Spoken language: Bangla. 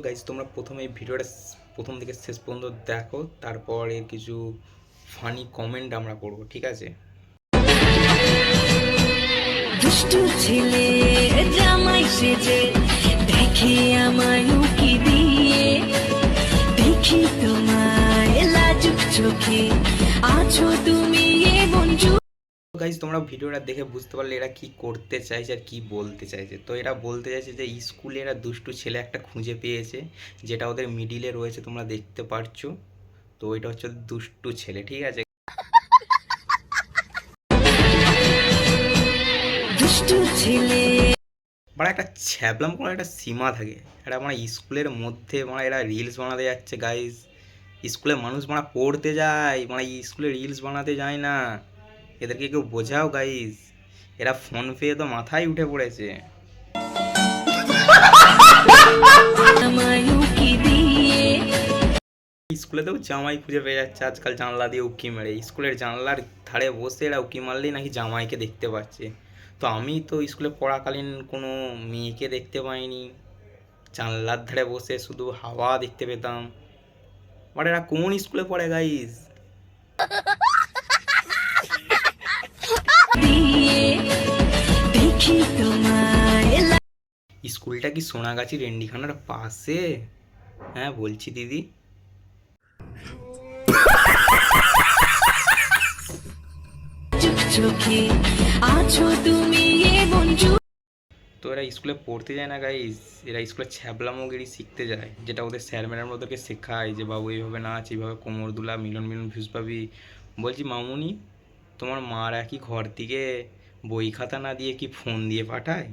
গাইজ তোমরা প্রথমে এই ভিডিওটা প্রথম থেকে শেষ পর্যন্ত দেখো, তারপর এর কিছু ফানি কমেন্ট আমরা করব, ঠিক আছে? দুষ্টু ছেলে জামাই সেজে দেখে আমায় উকি দিয়ে, দেখি তোমায় লাজুক চোখে আছো তুমি এ বন্ধু। গাইজ তোমরা ভিডিওটা দেখে বুঝতে পারলে এরা কি করতে চাইছে আর কি বলতে চাইছে। তো এরা বলতে চাইছে যে স্কুলে এরা দুষ্টু ছেলে একটা খুঁজে পেয়েছে, যেটা ওদের মিডিলে রয়েছে, তোমরা দেখতে পারছো। তো এটা হচ্ছে দুষ্টু ছেলে, ঠিক আছে? দুষ্টু ছেলে মানে একটা ছ্যাবলাম কোনো একটা সীমা থাকে। এটা মানে স্কুলের মধ্যে মানে এরা রিলস বানাতে যাচ্ছে গাইজ। স্কুলে মানুষ মানে পড়তে যায়, মানে স্কুলে রিলস বানাতে যায় না। এদেরকে কেউ বোঝাও গাইজ। এরা ফোন পেয়ে তো মাথায় উঠে পড়েছে। আমায় উকি দিয়ে, স্কুলেতেও জামাই খুঁজে পেয়ে যাচ্ছে আজকাল, জানলা দিয়ে উকি মেরে। স্কুলের জানলার ধারে বসে এরা উকি মারলেই নাকি জামাইকে দেখতে পাচ্ছে। তো আমি তো স্কুলে পড়াকালীন কোনো মেয়েকে দেখতে পাইনি, জানলার ধারে বসে শুধু হাওয়া দেখতে পেতাম। বাট এরা কোন স্কুলে পড়ে গাইজ? দেখি তোমায় স্কুলটা কি সোনাগাছি রেন্ডিখানার পাশে? হ্যাঁ বলছি দিদি। লাজুক চোখে আছো তুমি এ বন্ধু। তো এরা স্কুলে পড়তে যায় না গাইজ, এরা স্কুলে ছ্যাবলামোগিরি শিখতে যায়, যেটা ওদের স্যার ম্যাডাম ওদেরকে শেখায় যে বাবু এইভাবে নাচ, এইভাবে কোমর দুলা, মিলন মিলন ভিউজ পাবি। বলছি মামুনি, তোমার মারা কি ঘর থেকে বই খাতা না দিয়ে কি ফোন দিয়ে পাঠায়?